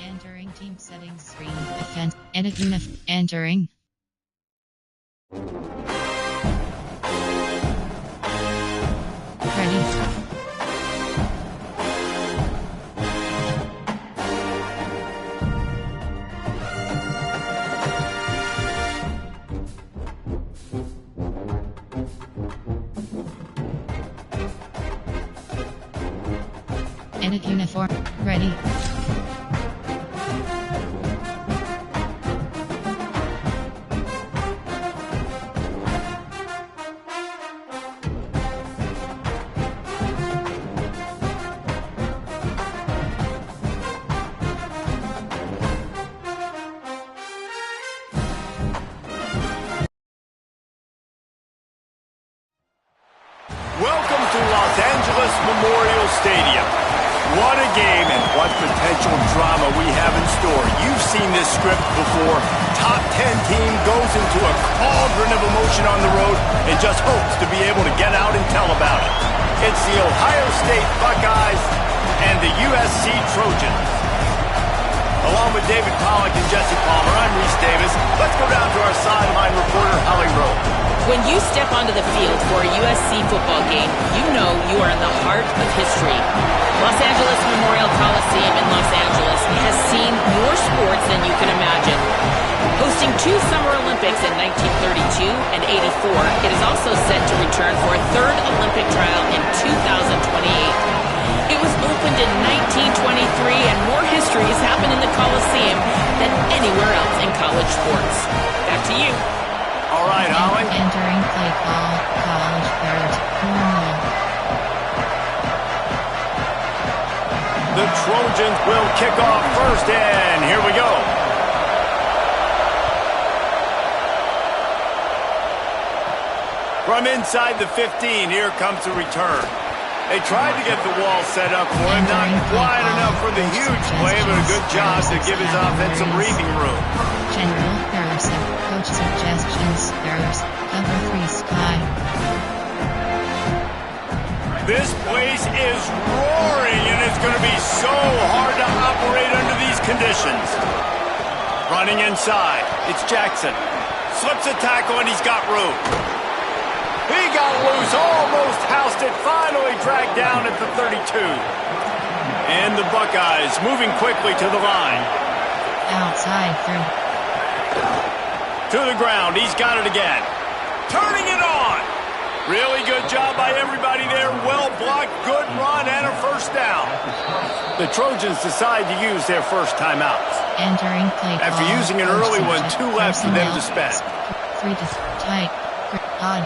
Entering team settings screen. Defense. Edit unif. Entering. Ready. Edit uniform. Ready. Welcome to Los Angeles Memorial Stadium. What a game and what potential drama we have in store. You've seen this script before. Top 10 team goes into a cauldron of emotion on the road and just hopes to be able to get out and tell about it. It's the Ohio State Buckeyes and the USC Trojans. Along with David Pollack and Jesse Palmer, I'm Reese Davis. Let's go down to our sideline reporter, Holly Rowe. When you step onto the field for a USC football game, you know you are in the heart of history. Los Angeles Memorial Coliseum in Los Angeles has seen more sports than you can imagine. Hosting 2 Summer Olympics in 1932 and 84, it is also set to return for a 3rd Olympic trial in 2028. It was opened in 1923, and more history has happened in the Coliseum than anywhere else in college sports. Back to you. All right, Holly. Entering play call. College third. The Trojans will kick off first, and here we go. From inside the 15, here comes the return. They tried to get the wall set up for him, not wide enough for the huge play, but a good job to give his offense some breathing room. General Harrison, coach suggestions, errors, cover 3 sky. This place is roaring, and it's going to be so hard to operate under these conditions. Running inside, it's Jackson. Slips a tackle, and he's got room. He got loose, almost housed it, finally dragged down at the 32. And the Buckeyes moving quickly to the line. Outside through. To the ground, he's got it again. Turning it on. Really good job by everybody there. Well blocked, good run, and a first down. The Trojans decide to use their first timeouts. Entering play After call, using an early one, 2 left for them to spend. 3 to tight. Odd.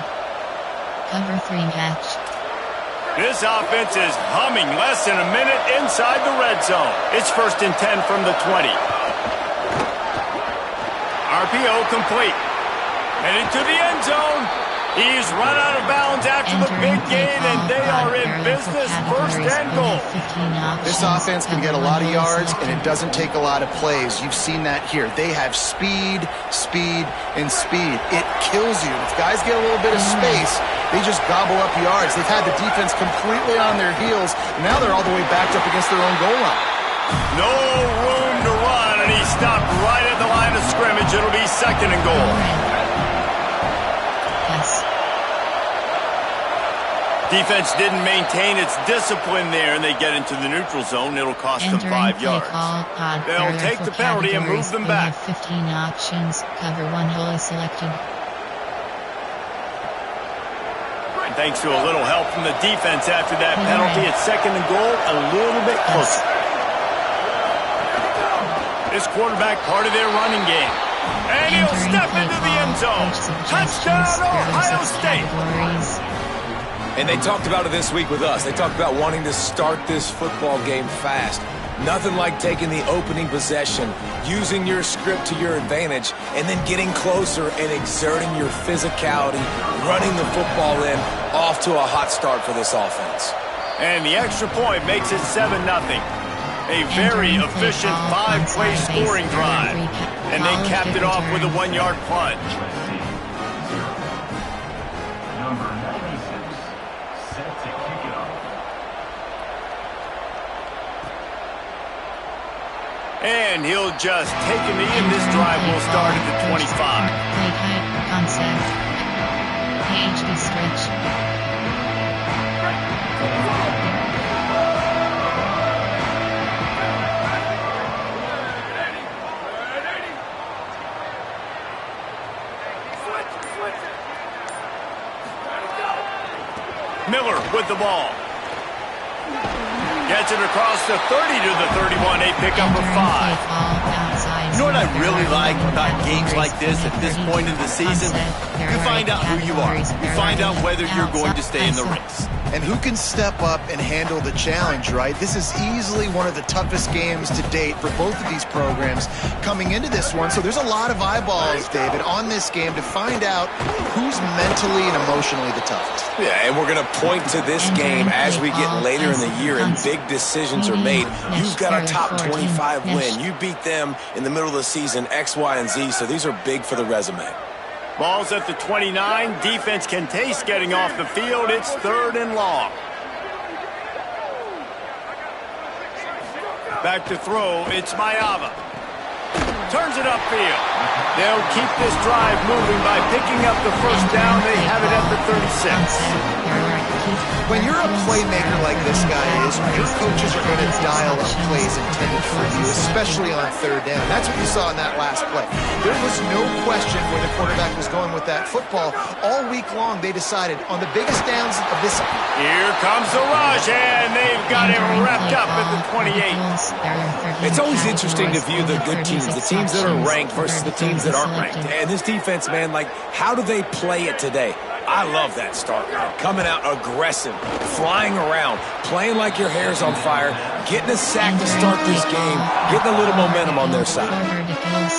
Cover 3 match. This offense is humming. Less than a minute inside the red zone. It's 1st and 10 from the 20. RPO complete. Headed to the end zone. He's run out of bounds after the big gain, and they are in business. 1st and goal. This offense can get a lot of yards, and it doesn't take a lot of plays. You've seen that here. They have speed, speed, and speed. It kills you. If guys get a little bit of space, they just gobble up yards. They've had the defense completely on their heels, and now they're all the way backed up against their own goal line. No room to run, and he stopped right at the line of scrimmage. It'll be 2nd and goal. Yes. Defense didn't maintain its discipline there, and they get into the neutral zone. It'll cost them 5 yards. They'll take the penalty and move them back. 15 options. Cover 1 wholly selected. And thanks to a little help from the defense after that penalty, it's 2nd and goal, a little bit closer. This quarterback part of their running game. And he'll step into the end zone. Touchdown, Ohio State. And they talked about it this week with us. They talked about wanting to start this football game fast. Nothing like taking the opening possession, using your script to your advantage, and then getting closer and exerting your physicality, running the football in, off to a hot start for this offense. And the extra point makes it 7-0. A very efficient 5-play scoring drive. And they capped it off with a 1-yard plunge. And he'll just take a knee, and this drive will start at the 25. Play height, concept. PhD switch. Miller with the ball. Gets it across the 30 to the 31. A pickup of 5. You know what I really like about games like this at this point in the season? You find out who you are. You find out whether you're going to stay in the race. And who can step up and handle the challenge, right? This is easily one of the toughest games to date for both of these programs coming into this one. So there's a lot of eyeballs, David, on this game to find out who's mentally and emotionally the toughest. Yeah, and we're going to point to this game as we get later in the year and big decisions are made. You've got a top 25 win. You beat them in the middle of the season, X, Y, and Z, so these are big for the resume. Ball's at the 29. Defense can taste getting off the field. It's 3rd and long. Back to throw. It's Mayava. Turns it upfield. They'll keep this drive moving by picking up the first down. They have it at the 36. When you're a playmaker like this guy is, your coaches are going to dial up plays intended for you, especially on 3rd down. That's what you saw in that last play. There was no question where the quarterback was going with that football. All week long, they decided on the biggest downs of this. Here comes the rush, and they've got it wrapped up at the 28. It's always interesting to view the good teams, the teams that are ranked versus the teams that aren't ranked. And this defense, man, like, how do they play it today? I love that start, man. Coming out aggressive, flying around, playing like your hair's on fire, getting a sack to start this game, getting a little momentum on their side.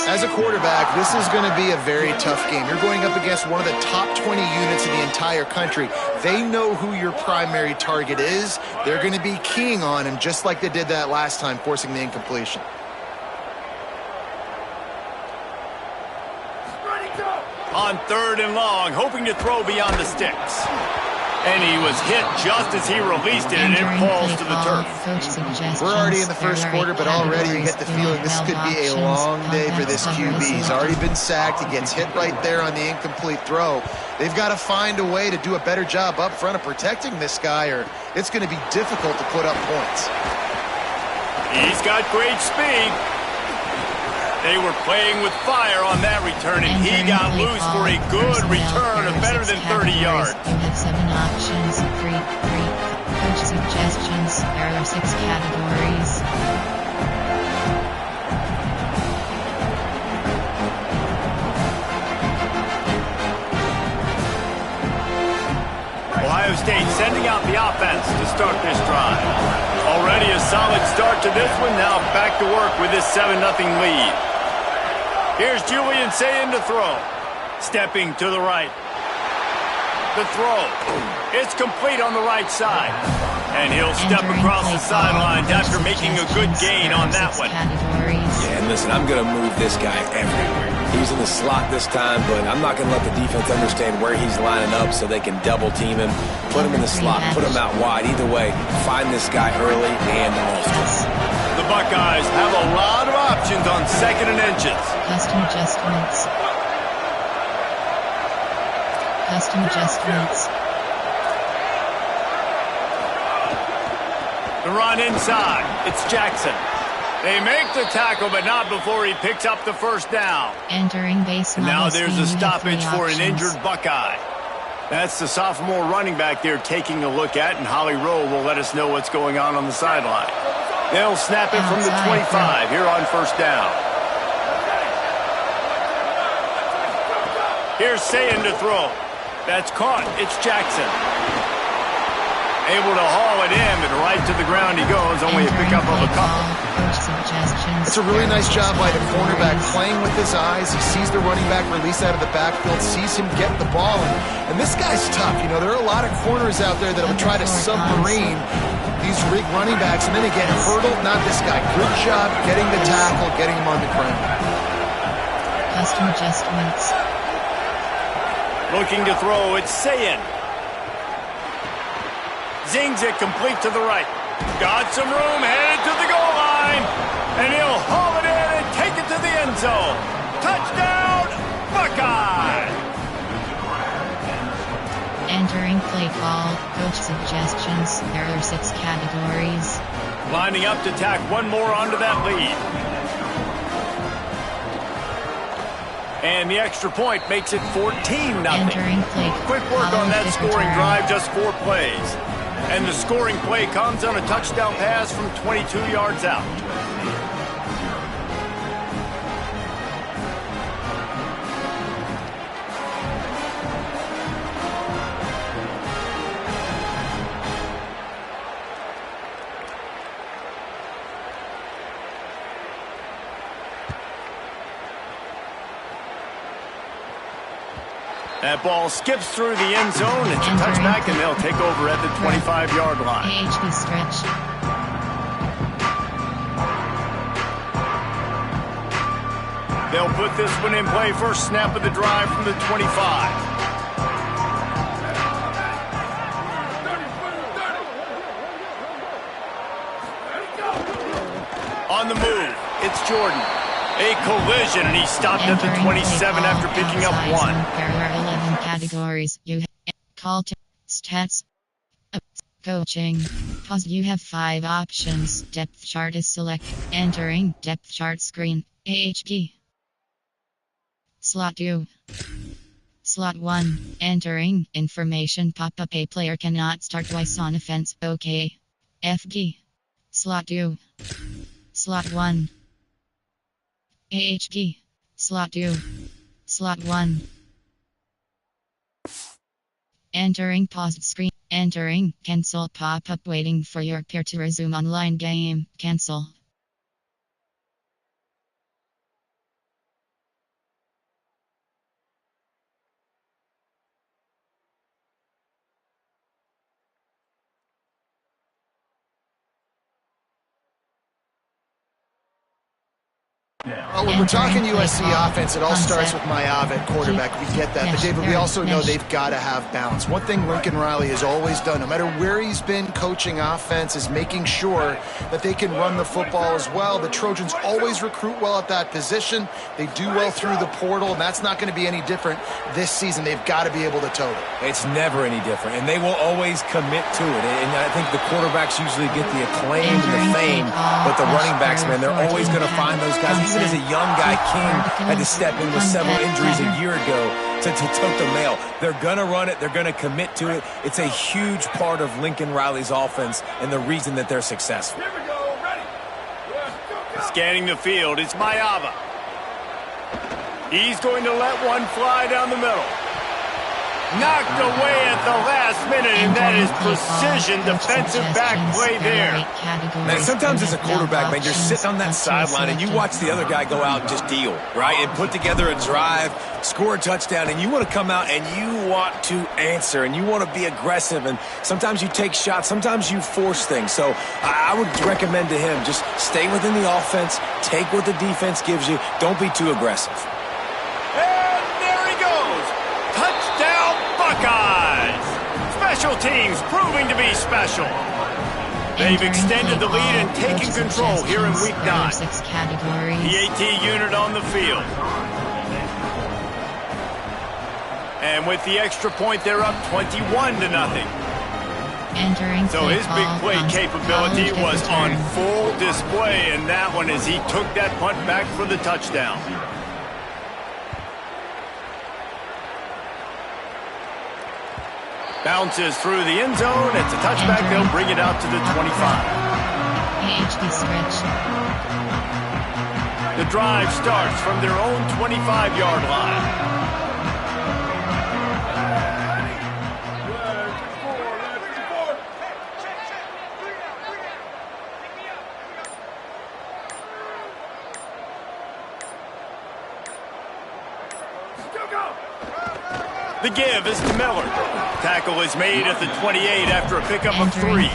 As a quarterback, this is going to be a very tough game. You're going up against one of the top 20 units in the entire country. They know who your primary target is. They're going to be keying on him just like they did that last time, forcing the incompletion. On 3rd and long, hoping to throw beyond the sticks. And he was hit just as he released it, and it falls to the turf. We're already in the first quarter, but already you get the feeling this could be a long day for this QB. He's already been sacked. He gets hit right there on the incomplete throw. They've got to find a way to do a better job up front of protecting this guy, or it's going to be difficult to put up points. He's got great speed. They were playing with fire on that return, and he got loose for a good return of better than 30 yards. You have 7 options, 3 coach suggestions. There are 6 categories. Ohio State sending out the offense to start this drive. Already a solid start to this one. Now back to work with this 7-0 lead. Here's Julian Sayin to throw. Stepping to the right. The throw. It's complete on the right side. And he'll step across the sidelines after making a good gain on that one. Yeah, and listen, I'm going to move this guy everywhere. He's in the slot this time, but I'm not going to let the defense understand where he's lining up so they can double team him, put him in the slot, put him out wide. Either way, find this guy early and often. The Buckeyes have a lot of options on 2nd and inches. Custom adjustments. Custom adjustments. The run inside. It's Jackson. They make the tackle, but not before he picks up the first down. Entering base. And now there's a stoppage for an injured Buckeye. That's the sophomore running back there taking a look at, and Holly Rowe will let us know what's going on the sideline. They'll snap it from the 25 here on first down. Here's Sayin to throw. That's caught. It's Jackson. Able to haul it in, and right to the ground he goes, only a pickup of a couple. It's a really nice job by the cornerback playing with his eyes. He sees the running back release out of the backfield, sees him get the ball, and this guy's tough. You know, there are a lot of corners out there that will try to submarine these running backs, and then they get hurdled. Not this guy. Good job getting the tackle, getting him on the ground. Custom adjustments. Looking to throw, it's Sayin. Zings it complete to the right. Got some room, headed to the goal line, and he'll haul Entering play call, coach suggestions, there are 6 categories. Lining up to tack one more onto that lead. And the extra point makes it 14-0. Entering play. Quick work on that scoring drive, just 4 plays. And the scoring play comes on a touchdown pass from 22 yards out. That ball skips through the end zone. It's a touchback, and they'll take over at the 25-yard line. AHB stretch. They'll put this one in play first snap of the drive from the 25. On the move, it's Jordan. A collision, and he stopped at the 27 after picking up 1. There are 11 categories. You have call to stats, coaching. Pause. You have 5 options. Depth chart is select. Entering depth chart screen. AHP. Slot 2. Slot 1. Entering information pop-up. A player cannot start twice on offense. OK. FG. Slot 2. Slot 1. AHP. Slot 2. Slot 1. Entering paused screen. Entering cancel pop-up waiting for your peer to resume online game. Cancel. Well, when we're talking USC offense, it all starts with Mayav at quarterback. We get that. But, David, we also know they've got to have balance. One thing Lincoln Riley has always done, no matter where he's been coaching offense, is making sure that they can run the football as well. The Trojans always recruit well at that position. They do well through the portal, and that's not going to be any different this season. They've got to be able to tote it. It's never any different, and they will always commit to it. And I think the quarterbacks usually get the acclaim and the fame, but the running backs, man, they're always going to find those guys. Even as a young guy, King had to step in with several injuries a year ago to tote the mail. They're going to run it. They're going to commit to it. It's a huge part of Lincoln Riley's offense and the reason that they're successful. Here we go. Ready. Scanning the field, it's Mayava. He's going to let one fly down the middle. Knocked away at the last minute, and that is precision defensive back play there. Man, sometimes as a quarterback, man, you're sitting on that sideline and you watch the other guy go out and just deal, right? And put together a drive, score a touchdown, and you want to come out and you want to answer and you want to be aggressive. And sometimes you take shots, sometimes you force things. So I would recommend to him, just stay within the offense, take what the defense gives you, don't be too aggressive. And there he goes. Touchdown, Buckeyes! Special teams proving to be special. They've extended the lead and taken control here in Week 9. The AT unit on the field. And with the extra point, they're up 21-0. So his big play capability was on full display in that one as he took that punt back for the touchdown. Bounces through the end zone. It's a touchback. They'll bring it out to the 25. AHB stretch. The drive starts from their own 25-yard line. The give is to Miller. Tackle is made at the 28 after a pickup of 3.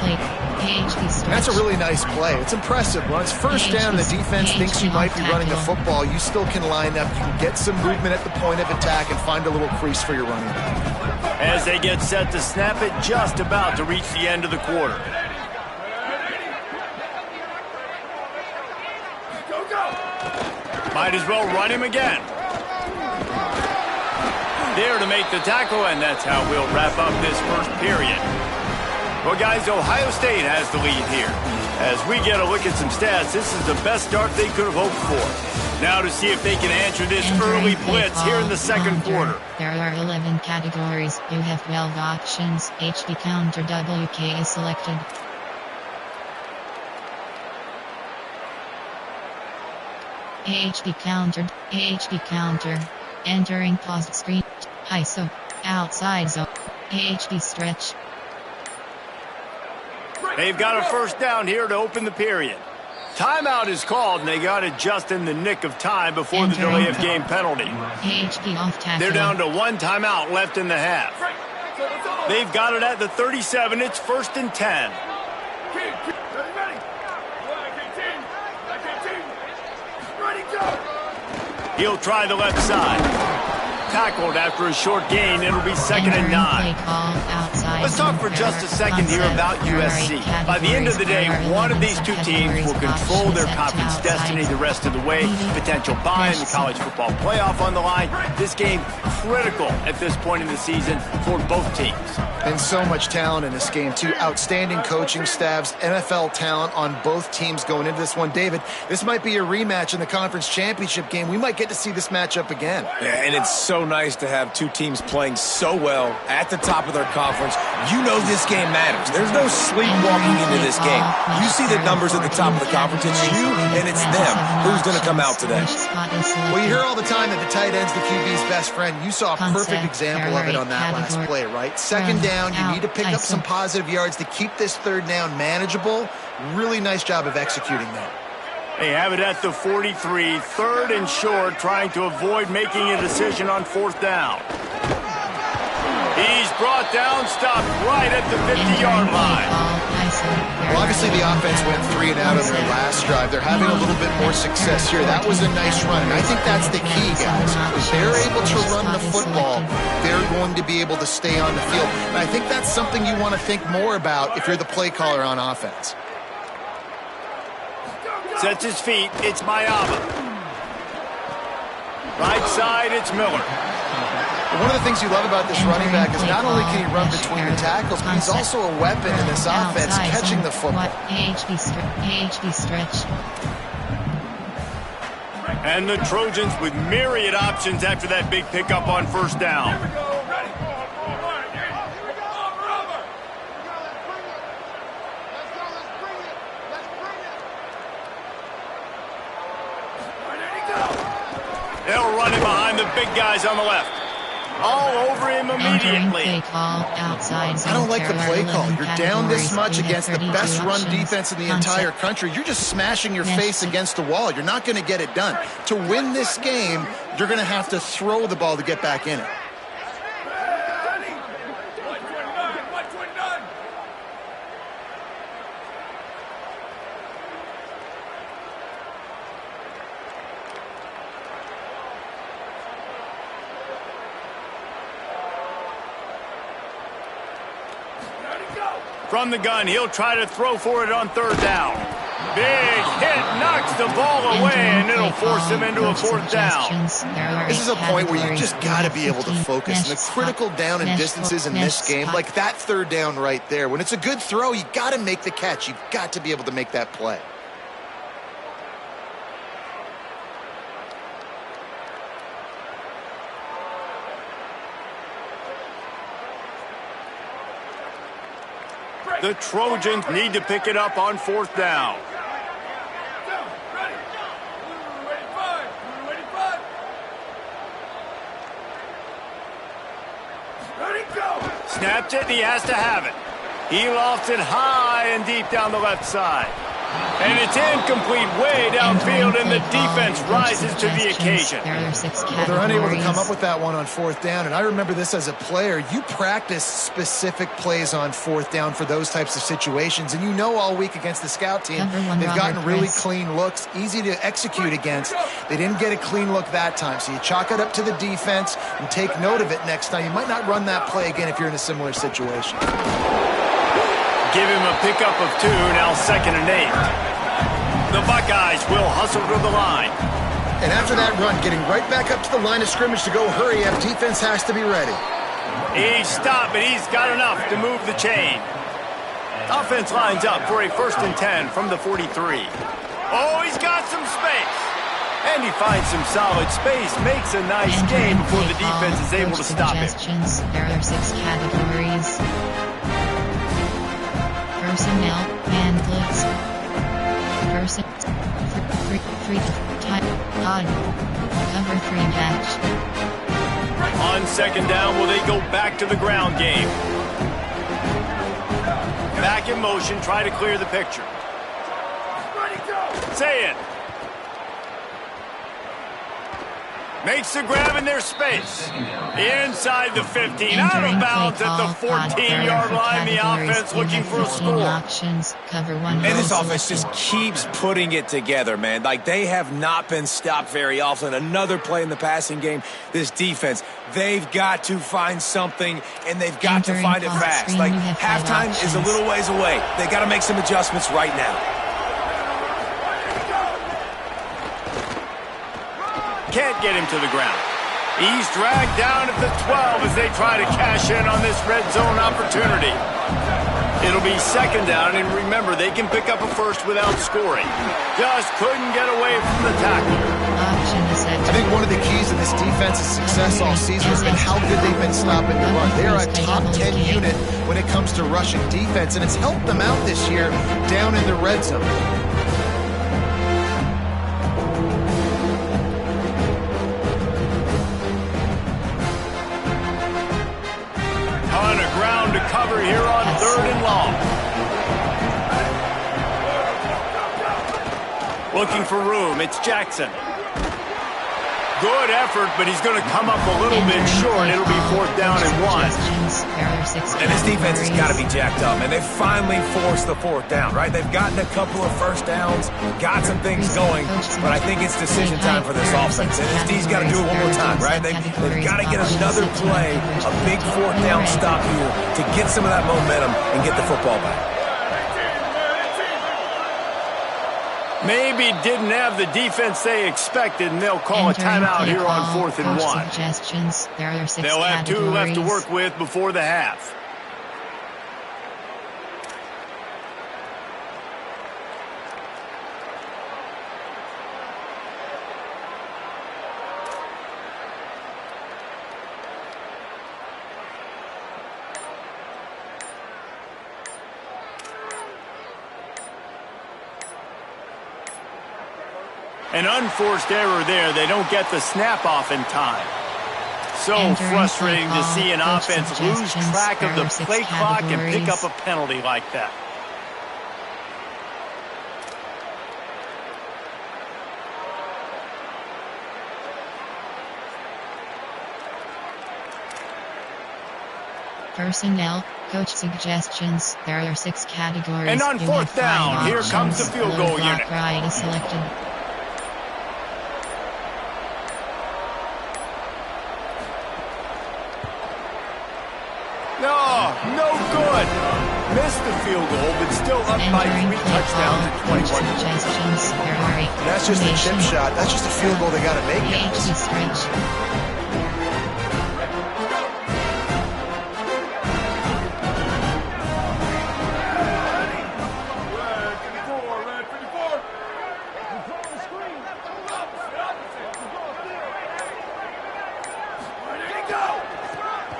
That's a really nice play. It's impressive. When it's first down, the defense thinks you might be running the football. You still can line up. You can get some movement at the point of attack and find a little crease for your running back. As they get set to snap it, just about to reach the end of the quarter. Might as well run him again. there to make the tackle, and that's how we'll wrap up this first period. Well, guys, Ohio State has the lead here. As we get a look at some stats, this is the best start they could have hoped for. Now to see if they can answer this early blitz here in the second quarter. There are 11 categories. You have 12 options. HB counter WK is selected. HB counter. Entering paused screen. ISO. Outside zone. HB stretch. They've got a first down here to open the period. Timeout is called, and they got it just in the nick of time before the delay of game penalty. HB off tackle. They're down to one timeout left in the half. They've got it at the 37. It's 1st and 10. He'll try the left side. Tackled after a short gain. It'll be 2nd and 9. Let's talk for just a second here about USC. By the end of the day, one of these two teams will control their conference destiny the rest of the way. Potential bye in the college football playoff on the line. This game critical at this point in the season for both teams. And so much talent in this game, too. Outstanding coaching staffs, NFL talent on both teams going into this one. David, this might be a rematch in the conference championship game. We might get to see this matchup again. Yeah, and it's so nice to have two teams playing so well at the top of their conference. You know this game matters. There's no sleepwalking into this game. You see the numbers at the top of the conference. It's you and it's them. Who's going to come out today? Well, you hear all the time that the tight end's the QB's best friend. You saw a perfect example of it on that last play, right? Second down, you need to pick up some positive yards to keep this third down manageable. Really nice job of executing that. They have it at the 43, 3rd and short, trying to avoid making a decision on 4th down. He's brought down, stopped right at the 50-yard line. Well, obviously the offense went 3 and out on their last drive. They're having a little bit more success here. That was a nice run, and I think that's the key, guys. If they're able to run the football, they're going to be able to stay on the field. And I think that's something you want to think more about if you're the play caller on offense. Sets his feet, it's Mayaba. Right side, it's Miller. One of the things you love about this running back is not only can he run between the tackles, but he's also a weapon in this offense, catching the football. HB stretch. And the Trojans with myriad options after that big pickup on 1st down. They'll run him behind the big guys on the left. All over him immediately. I don't like the play call. You're down this much against the best run defense in the entire country. You're just smashing your face against the wall. You're not going to get it done. To win this game, you're going to have to throw the ball to get back in it. From the gun, he'll try to throw for it on 3rd down. Big hit, knocks the ball away, and it'll force him into a 4th down. This is a point where you just got to be able to focus. And the critical down and distances in this game, like that 3rd down right there, when it's a good throw, you got to make the catch. You've got to be able to make that play. The Trojans need to pick it up on 4th down. Snaps it, and he has to have it. He lofts it high and deep down the left side. And it's incomplete way downfield, and the defense rises to the occasion. Well, they're unable to come up with that one on 4th down, and I remember this as a player. You practice specific plays on 4th down for those types of situations, and you know all week against the scout team, they've gotten really clean looks, easy to execute against. They didn't get a clean look that time, so you chalk it up to the defense and take note of it next time. You might not run that play again if you're in a similar situation. Give him a pickup of 2, now 2nd and 8. The Buckeyes will hustle to the line. And after that run, getting right back up to the line of scrimmage to go hurry up, defense has to be ready. He stopped, but he's got enough to move the chain. Offense lines up for a 1st and 10 from the 43. Oh, he's got some space. And he finds some solid space, makes a nice gain before the defense is able to stop him. There are 6 categories. Personnel, man blitz. Free time, odd. Cover 3 match. On 2nd down, will they go back to the ground game? Back in motion, try to clear the picture. Say it. Makes the grab in their space. Inside the 15, out of bounds at the 14-yard line. The offense looking for a score. And this offense just keeps putting it together, man. Like, they have not been stopped very often. Another play in the passing game. This defense, they've got to find something, and they've got to find it fast. Like, halftime is a little ways away. They got to make some adjustments right now. Can't get him to the ground. He's dragged down at the 12 as they try to cash in on this red zone opportunity. It'll be 2nd down, and remember, they can pick up a first without scoring. Just couldn't get away from the tackle. I think one of the keys of this defense's success all season has been how good they've been stopping the run. They're a top 10 unit when it comes to rushing defense, and it's helped them out this year down in the red zone. Cover here on 3rd and long. Looking for room. It's Jackson. Good effort, but he's going to come up a little bit short. It'll be 4th down and 1. And this defense has got to be jacked up, and they finally forced the 4th down, right? They've gotten a couple of first downs, got some things going, but I think it's decision time for this offense. And this D's got to do it one more time, right? They've got to get another play, a big 4th down stop here to get some of that momentum and get the football back. Maybe didn't have the defense they expected, and they'll call a timeout here on 4th and 1. They'll have 2 left to work with before the half. An unforced error there. They don't get the snap off in time. So frustrating to see an offense lose track of the play clock and pick up a penalty like that. Personnel, coach suggestions. There are 6 categories. And on 4th down, here comes the field goal unit. Right is selected. No good. Missed the field goal, but still up by 3 touchdowns at 21. That's just a chip shot. That's just a field goal they got to make.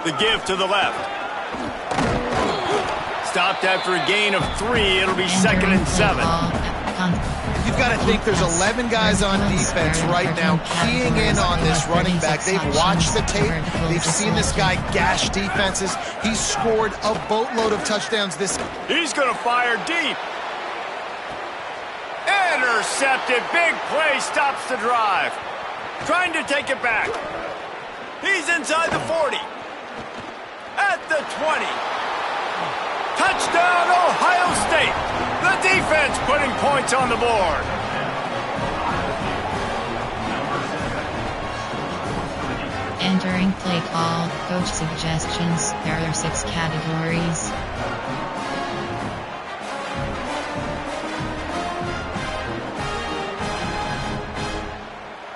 The give to the left. Stopped after a gain of 3. It'll be 2nd and 7. You've got to think there's 11 guys on defense right now keying in on this running back. They've watched the tape. They've seen this guy gash defenses. He's scored a boatload of touchdowns this. He's going to fire deep. Intercepted. Big play stops the drive. Trying to take it back. He's inside the 40. At the 20. Touchdown, Ohio State. The defense putting points on the board. Entering play call, coach suggestions. There are 6 categories.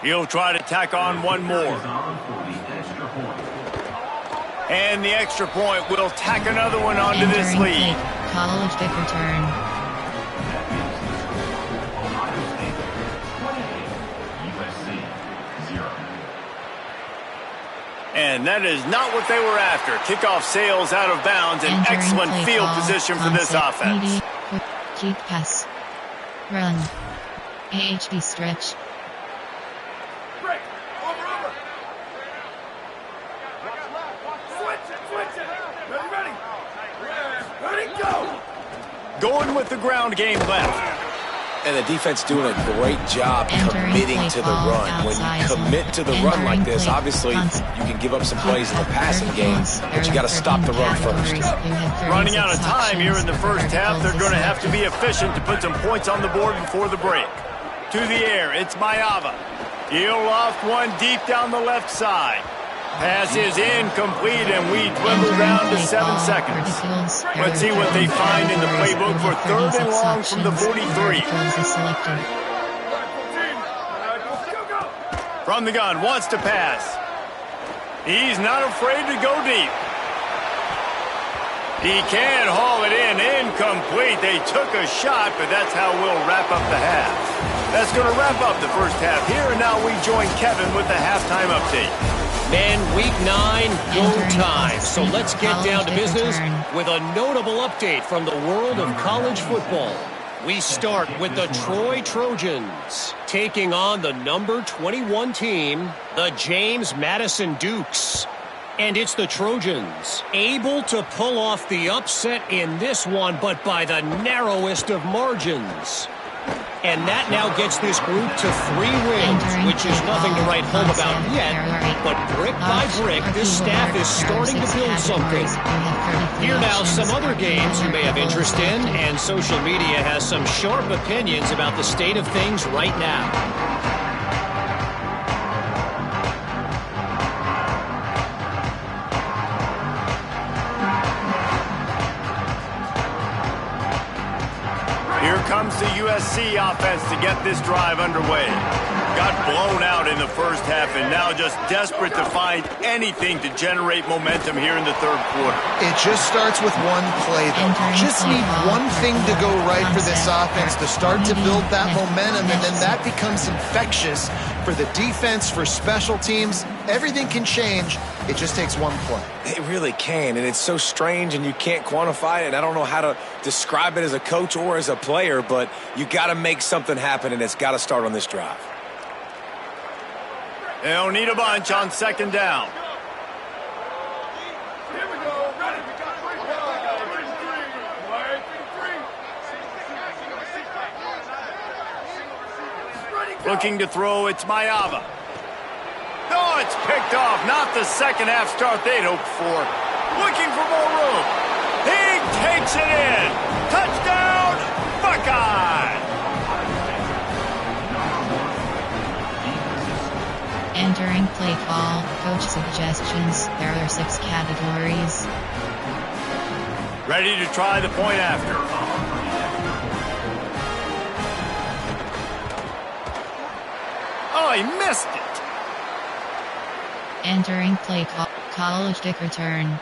He'll try to tack on one more. And the extra point will tack another one onto this lead. College kick return. And that is not what they were after. Kickoff sails out of bounds and excellent field position for this offense. Keep pass. Run. AHB stretch. Break. Over. Switch it. Ready, go. Going with the ground game left. And the defense doing a great job committing to the run. When you commit to the run like this, obviously you can give up some plays in the passing game, but you got to stop the run first. Running out of time here in the first half, they're going to have to be efficient to put some points on the board before the break. To the air, it's Mayava. He'll loft one deep down the left side. Pass is incomplete, and we dwindle down to 7 seconds. Let's see what they find in the playbook for 3rd and long from the 43. From the gun, wants to pass. He's not afraid to go deep. He can haul it in, incomplete. They took a shot, but that's how we'll wrap up the half. That's going to wrap up the first half here, and now we join Kevin with the halftime update. Men, week 9, go time. So let's get down to business with a notable update from the world of college football. We start with the Troy Trojans taking on the number 21 team, the James Madison Dukes. And it's the Trojans able to pull off the upset in this one, but by the narrowest of margins. And that now gets this group to 3 wins, which is nothing to write home about yet. But brick by brick, this staff is starting to build something. Here now some other games you may have interest in, and social media has some sharp opinions about the state of things right now. Here comes the USC offense to get this drive underway. Got blown out in the first half and now just desperate to find anything to generate momentum here in the 3rd quarter. It just starts with one play, though. Just need one thing to go right for this offense to start to build that momentum, and then that becomes infectious for the defense, for special teams. Everything can change. It just takes one play. It really can, and it's so strange, and you can't quantify it, and I don't know how to describe it as a coach or as a player, but you got to make something happen, and it's got to start on this drive. They'll need a bunch on 2nd down. Looking to throw, it's Mayava. No, it's picked off. Not the second half start they'd hoped for. Looking for more room. He takes it in. Touchdown, Buckeye. Entering play call, coach suggestions. There are 6 categories. Ready to try the point after. Oh, he missed it. Entering play call, college kick return.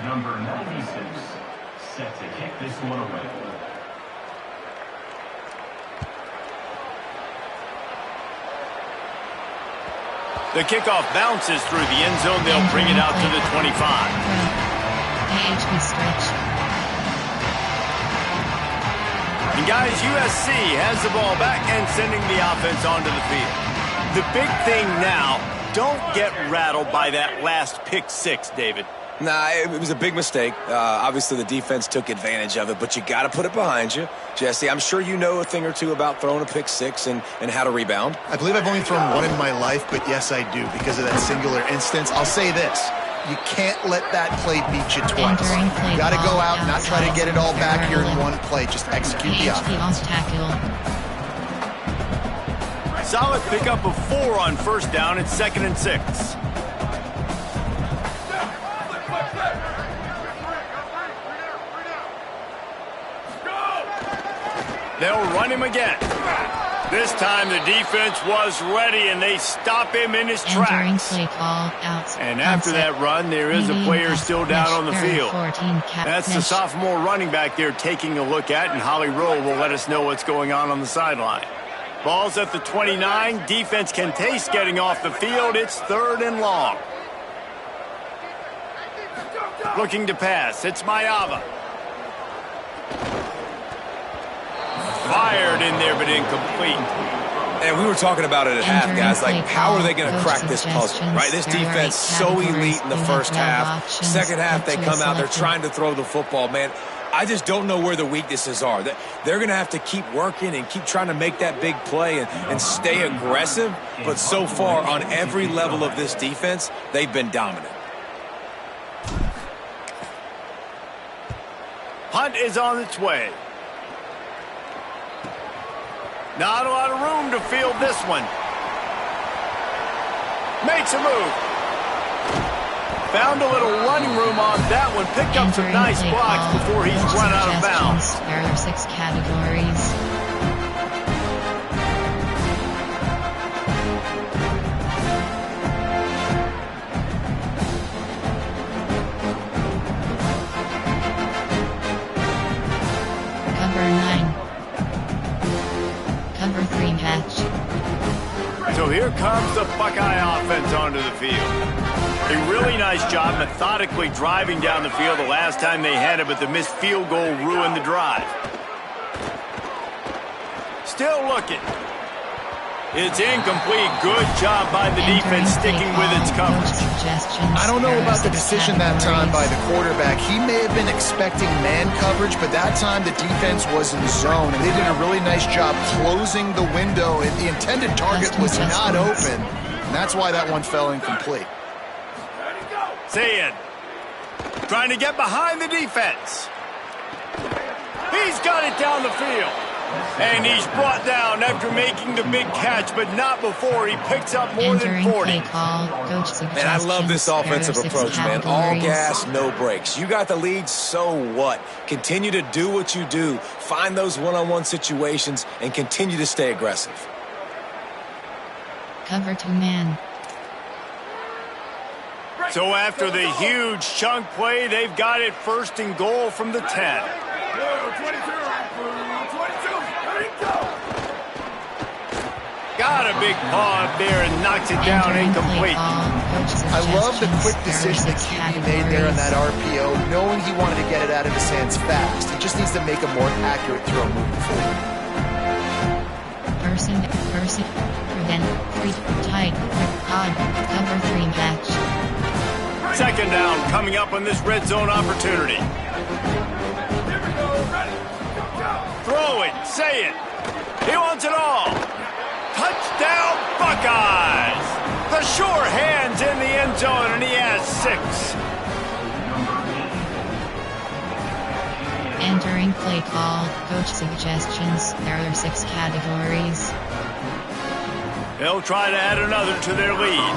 Number 96, set to kick this one away. The kickoff bounces through the end zone. They'll bring it out to the 25. AHB stretch. And guys, USC has the ball back and sending the offense onto the field. The big thing now, don't get rattled by that last pick 6, David. Nah, it was a big mistake. Obviously, the defense took advantage of it, but you got to put it behind you. Jesse, I'm sure you know a thing or two about throwing a pick 6 and how to rebound. I believe I've only thrown one in my life, but yes, I do because of that singular instance. I'll say this. You can't let that play beat you twice. You got to go out and not try to get it all back here in one play. Just execute the offense. Solid pickup of 4 on 1st down. It's 2nd and 6. They'll run him again. This time the defense was ready, and they stop him in his tracks. Play call, outs, and after that run, there is a player still down on the field. That's the sophomore running back there taking a look at, and Holly Rowe will let us know what's going on the sideline. Ball's at the 29. Defense can taste getting off the field. It's 3rd and long. Looking to pass. It's Mayava. Fired in there, but incomplete. And we were talking about it at half, guys. Like, how are they going to crack this puzzle, right? This defense so elite in the first half. Second half, they come out. They're trying to throw the football, man. I just don't know where the weaknesses are. They're going to have to keep working and keep trying to make that big play and stay aggressive. But so far, on every level of this defense, they've been dominant. Punt is on its way. Not a lot of room to field this one. Makes a move. Found a little running room on that one. Picked up some nice blocks before he's run out of bounds. There are 6 categories. Cover 9. Cover 3 match. So here comes the Buckeye offense onto the field. A really nice job methodically driving down the field the last time they had it, but the missed field goal ruined the drive. Still looking. It's incomplete. Good job by the defense sticking with its coverage. I don't know about the decision that time by the quarterback. He may have been expecting man coverage, but that time the defense was in zone, and they did a really nice job closing the window. The intended target was not open, and that's why that one fell incomplete. Saying, trying to get behind the defense. He's got it down the field. And he's brought down after making the big catch, but not before he picks up more than 40. And I love this offensive approach, man. All gas, no brakes. You got the lead, so what? Continue to do what you do. Find those one-on-one situations and continue to stay aggressive. Cover 2 man. So after the huge chunk play, they've got it 1st and goal from the 10. Got a big paw up there and knocks it down incomplete. I love the quick decision that QB made there on that RPO, knowing he wanted to get it out of his hands fast. He just needs to make a more accurate throw moving forward. Person, prevent, 3, tight, odd, cover 3 match. 2nd down coming up on this red zone opportunity. Throw it, say it. He wants it all. Touchdown, Buckeyes! The sure hand's in the end zone, and he has 6. Entering play call, coach suggestions. There are 6 categories. They'll try to add another to their lead.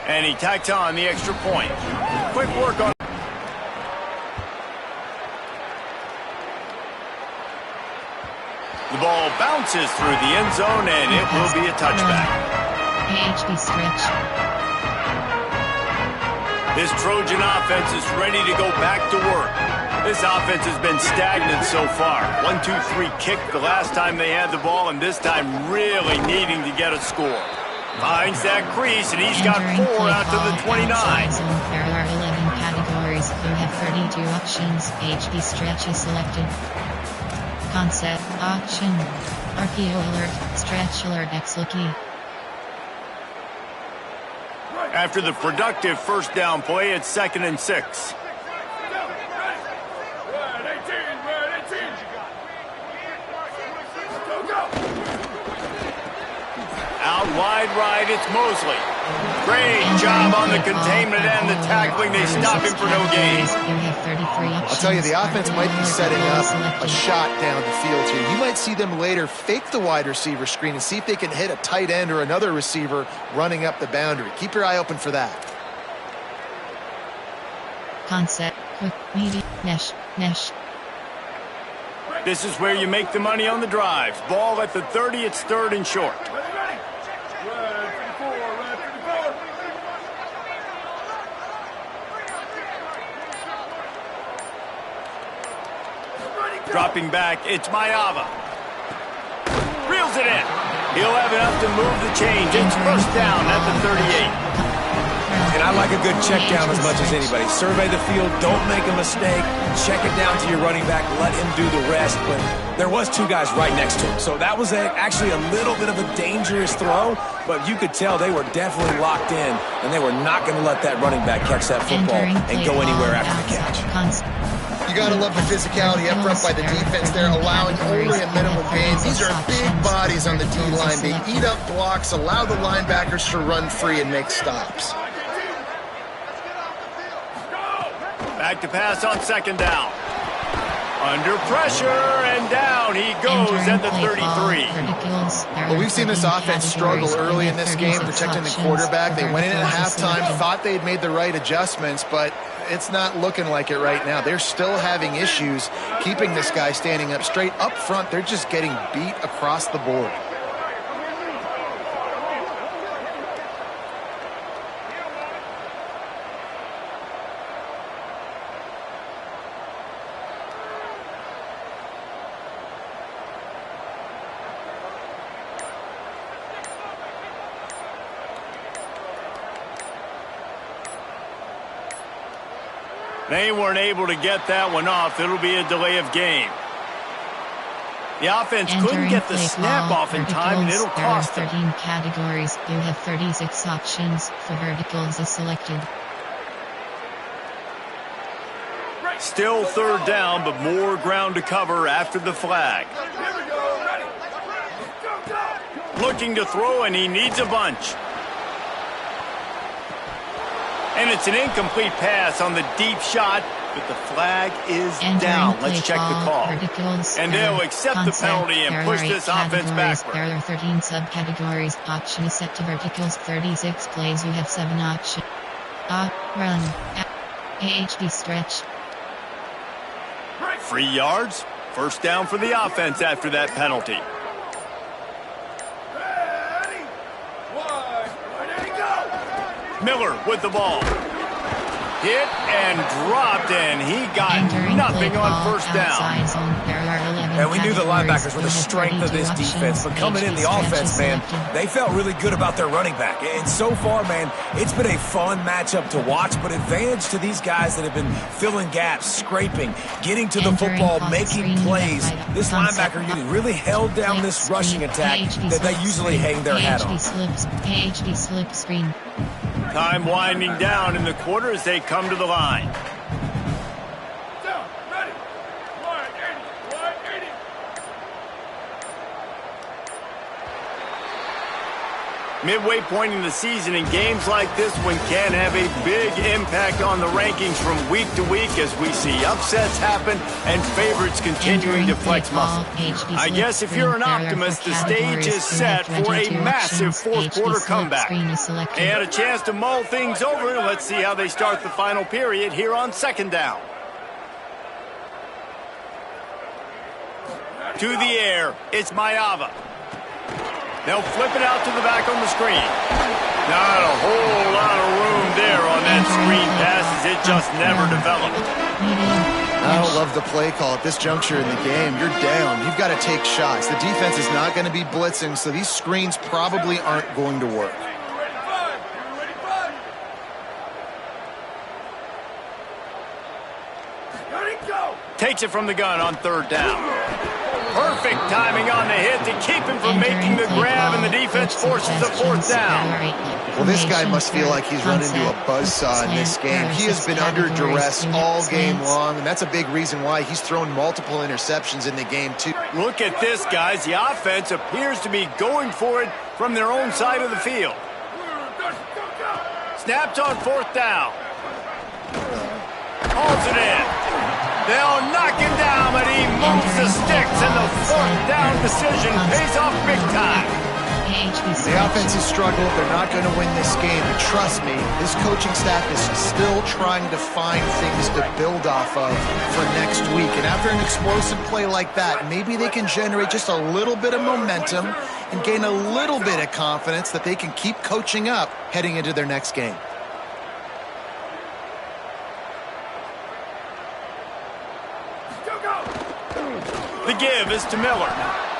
And he tacks on the extra point. Quick work on. The ball bounces through the end zone, and it will be a touchback. AHB stretch. This Trojan offense is ready to go back to work. This offense has been stagnant so far. 1-2-3 kick the last time they had the ball, and this time really needing to get a score. Finds that crease, and he's got 4 out to the 29. There are 11 categories. You have 32 options. HB stretch is selected. Concept, option, RPO alert, stretch alert, X looky. After the productive 1st down play, it's 2nd and 6. Out wide right, it's Mosley. Great job on the containment and the tackling. They stop him for no gain. I'll tell you, the offense might be setting up a shot down the field here. You might see them later fake the wide receiver screen and see if they can hit a tight end or another receiver running up the boundary. Keep your eye open for that. Concept, quick, medium, mesh, Nesh. This is where you make the money on the drives. Ball at the 30, it's 3rd and short. Dropping back, it's Mayava. Reels it in. He'll have enough to move the change. It's 1st down at the 38. And I like a good check down as much as anybody. Survey the field, don't make a mistake. Check it down to your running back, let him do the rest. But there was 2 guys right next to him. So that was actually a little bit of a dangerous throw, but you could tell they were definitely locked in, and they were not going to let that running back catch that football and go anywhere after the catch. You got to love the physicality up front by the defense there, allowing only a minimum gain. These are big bodies on the D-line. They eat up blocks, allow the linebackers to run free and make stops. Back to pass on 2nd down. Under pressure, and down he goes at the 33. Well, we've seen this offense struggle early in this game, protecting the quarterback. They went in at halftime, thought they'd made the right adjustments, but it's not looking like it right now. They're still having issues keeping this guy standing up straight. Up front, they're just getting beat across the board. They weren't able to get that one off. It'll be a delay of game. The offense couldn't get the snap off in time, and it'll cost them. There are 13 categories. You have 36 options. For verticals is selected. Still 3rd down, but more ground to cover after the flag. Looking to throw, and he needs a bunch. And it's an incomplete pass on the deep shot, but the flag is down. Let's check the call. And they'll accept the penalty and push this offense backward. There are 13 subcategories. Option is set to verticals. 36 plays. You have 7 options. Run. AHD stretch. 3 yards. 1st down for the offense after that penalty. Miller with the ball. Hit and dropped, and he got nothing on 1st down. And we knew the linebackers were the strength of this defense, but coming in the offense, man, they felt really good about their running back. And so far, man, it's been a fun matchup to watch, but advantage to these guys that have been filling gaps, scraping, getting to the football, making plays. This linebacker unit really held down this rushing attack that they usually hang their hat on. AHD slip screen. Time winding down in the quarter as they come to the line. Midway point in the season, and games like this one can have a big impact on the rankings from week to week as we see upsets happen and favorites continuing to flex muscle. I guess if you're an optimist, the stage is set for a massive 4th quarter comeback. They had a chance to mull things over. Let's see how they start the final period here on 2nd down. To the air, it's Mayava. They'll flip it out to the back on the screen. Not a whole lot of room there on that screen pass as it just never developed. I don't love the play call at this juncture in the game. You're down. You've got to take shots. The defense is not going to be blitzing, so these screens probably aren't going to work. Takes it from the gun on 3rd down. Perfect timing on the hit to keep him from making the grab, and the defense forces a 4th down. Well, this guy must feel like he's run into a buzzsaw in this game. He has been under duress all game long, and that's a big reason why he's thrown multiple interceptions in the game, too. Look at this, guys. The offense appears to be going for it from their own side of the field. Snapped on 4th down. Hauls it in. They'll knock him down, but he moves the sticks, and the 4th down decision pays off big time. The offense has struggled. They're not going to win this game. But trust me, this coaching staff is still trying to find things to build off of for next week. And after an explosive play like that, maybe they can generate just a little bit of momentum and gain a little bit of confidence that they can keep coaching up heading into their next game. The give is to Miller.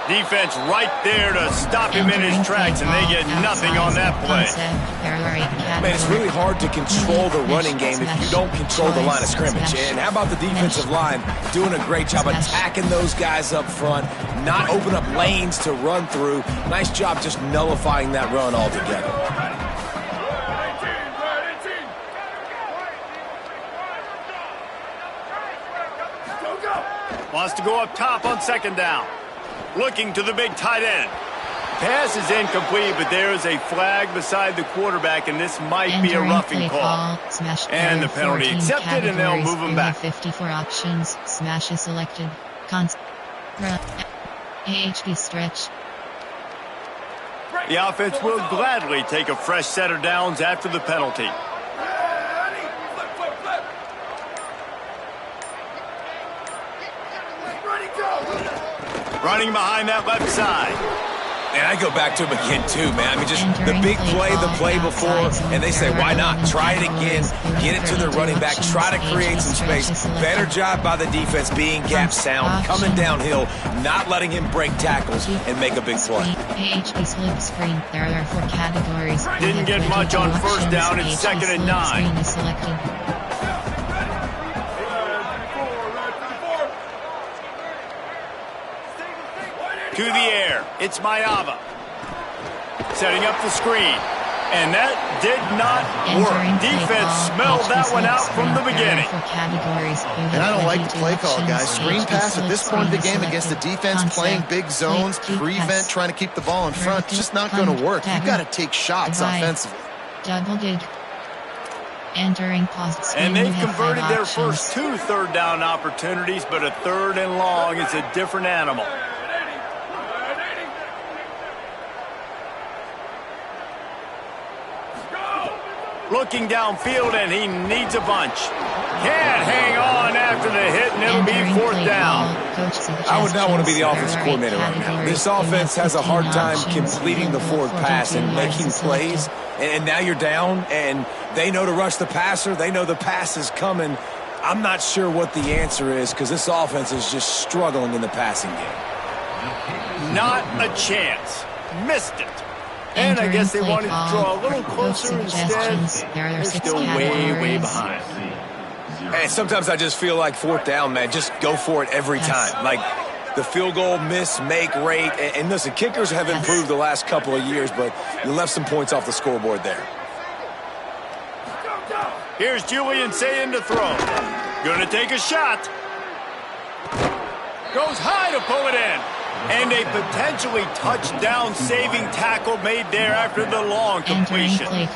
Defense right there to stop him in his tracks, and they get nothing on that play. Man, it's really hard to control the running game if you don't control the line of scrimmage. And how about the defensive line doing a great job attacking those guys up front, not open up lanes to run through. Nice job just nullifying that run altogether. Wants to go up top on second down. Looking to the big tight end. Pass is incomplete, but there is a flag beside the quarterback, and this might be a roughing call. And the penalty accepted, and they'll move him back. 54 options. Smash is selected. AHB stretch. The offense will gladly take a fresh set of downs after the penalty. Running behind that left side. And I go back to him again, too, man. I mean, just the big play, the play before, and they say, why not? Try it again. Get it to the running back. Try to create some space. Better job by the defense being gap sound, coming downhill, not letting him break tackles and make a big play. AHB split screen. There are 4 categories. Didn't get much on first down. It's second and 9. To the air, it's Mayava. Setting up the screen. And that did not work. Defense smelled that one out from the beginning. And I don't like the play call, guys. Screen pass at this point of the game against the defense playing big zones, prevent, trying to keep the ball in front. It's just not going to work. You've got to take shots offensively. Double dig. Entering pause. And they've converted their first 2 third down opportunities, but a third and long is a different animal. Looking downfield, and he needs a bunch. Can't hang on after the hit, and it'll be fourth down. I would not want to be the offensive coordinator right now. This offense has a hard time completing the forward pass and making plays. And now you're down, and they know to rush the passer. They know the pass is coming. I'm not sure what the answer is because this offense is just struggling in the passing game. Not a chance. Missed it. And I guess they wanted to draw a little closer instead. They're still way behind. And sometimes I just feel like fourth down, man, just go for it every time. Like the field goal miss-make rate. And listen, kickers have improved the last couple of years, but you left some points off the scoreboard there. Here's Julian saying to throw. Gonna take a shot. Goes high to pull it in. And a potentially touchdown-saving tackle made there after the long completion. You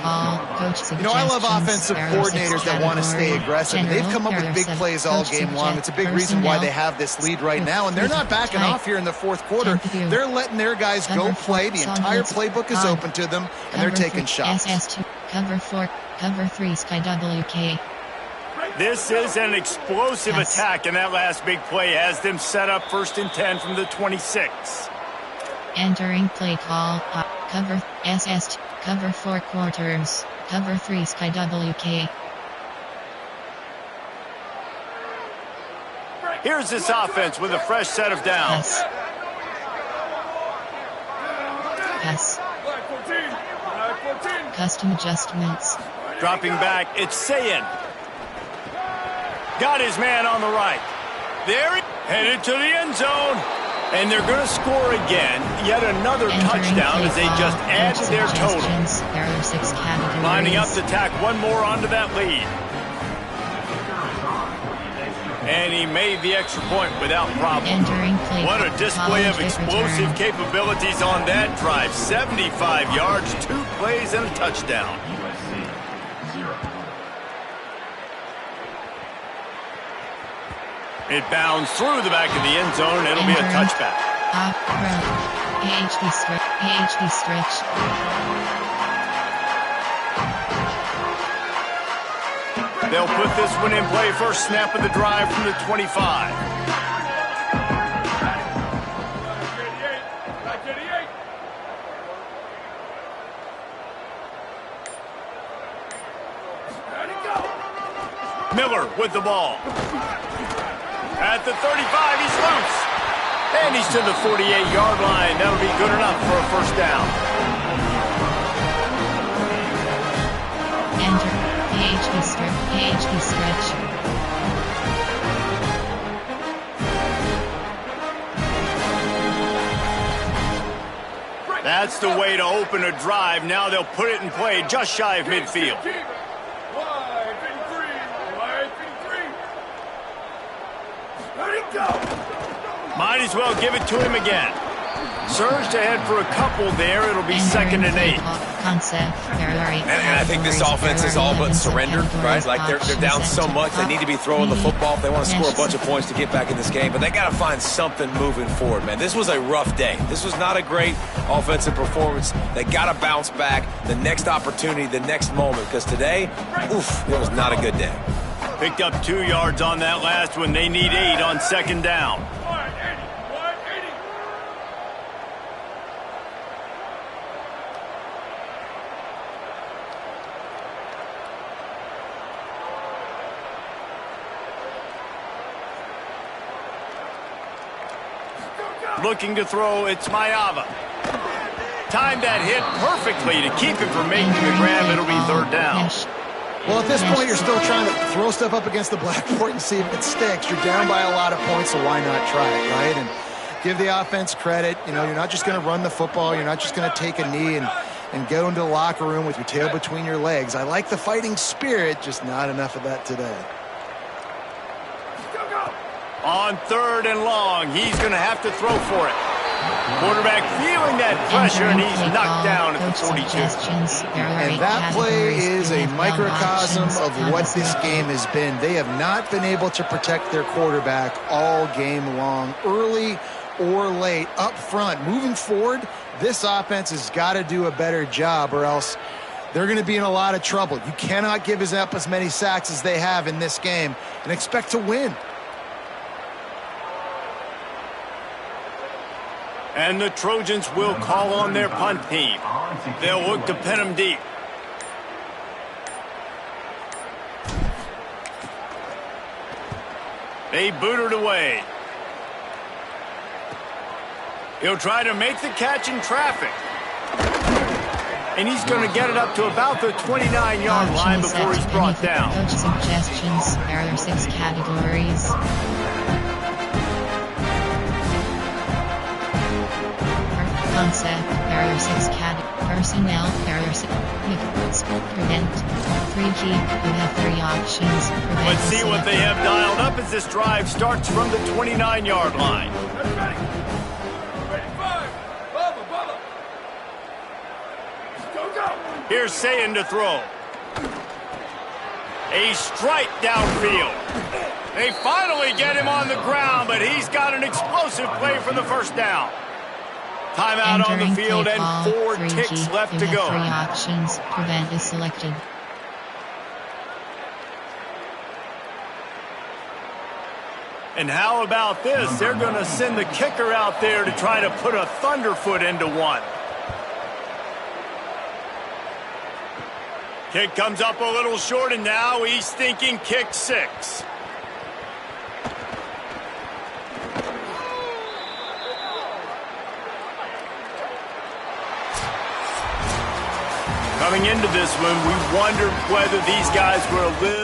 know, I love offensive coordinators that want to stay aggressive. They've come up with big plays all game long. It's a big reason why they have this lead right now. And they're not backing off here in the fourth quarter. They're letting their guys go play. The entire playbook is open to them, and they're taking shots. Cover 4, cover 3, Sky WK. This is an explosive attack, and that last big play has them set up 1st and 10 from the 26. Entering play call. Cover SS. Cover 4 quarters. Cover 3 Sky WK. Here's this offense with a fresh set of downs. Pass. Custom adjustments. Dropping back, it's Sayin. Got his man on the right. There he headed to the end zone. And they're going to score again. Yet another touchdown as they just add to their total. There are 6 categories. Lining up to tack one more onto that lead. And he made the extra point without problem. What a display of explosive capabilities on that drive. 75 yards, 2 plays, and a touchdown. It bounds through the back of the end zone. It'll be a touchback. PhD stretch. They'll put this one in play. First snap of the drive from the 25. Miller with the ball. At the 35, he's loose. And he's to the 48-yard line. That'll be good enough for a first down. Enter. PhD stretch. That's the way to open a drive. Now they'll put it in play just shy of midfield. Might as well give it to him again. Surged ahead for a couple there. It'll be second and 8. And I think this offense is all but surrendered, right? Like they're down so much, they need to be throwing the football if they want to score a bunch of points to get back in this game. But they got to find something moving forward, man. This was a rough day. This was not a great offensive performance. They got to bounce back. The next opportunity, the next moment, because today, oof, it was not a good day. Picked up 2 yards on that last one. They need 8 on second down. Looking to throw, it's Mayava. Timed that hit perfectly to keep him from making the grab. It'll be third down. Well, at this point, you're still trying to throw stuff up against the blackboard and see if it sticks. You're down by a lot of points, so why not try it, right? And give the offense credit. You know, you're not just going to run the football. You're not just going to take a knee and go into the locker room with your tail between your legs. I like the fighting spirit, just not enough of that today. On third and long, he's going to have to throw for it. Quarterback feeling that pressure, and he's knocked down at the 42. And that play is a microcosm of what this game has been. They have not been able to protect their quarterback all game long, early or late, up front. Moving forward, this offense has got to do a better job, or else they're going to be in a lot of trouble. You cannot give up as many sacks as they have in this game and expect to win. And the Trojans will call on their punt team. They'll look to pin them deep. They boot it away. He'll try to make the catch in traffic. And he's going to get it up to about the 29-yard line before he's brought down. Coach suggestions. There are 6 categories. Concept, there are 6 personnel, there are 6 prevent, 3G, you have 3 options. Let's see what they have dialed up as this drive starts from the 29-yard line. Here's Sayin to throw. A strike downfield. They finally get him on the ground, but he's got an explosive play for the first down. Timeout on the field and 4 ticks left to go. 3 options. Prevent is selected. And how about this? They're going to send the kicker out there to try to put a thunderfoot into one. Kick comes up a little short, and now he's thinking kick 6. Coming into this one, we wondered whether these guys were a little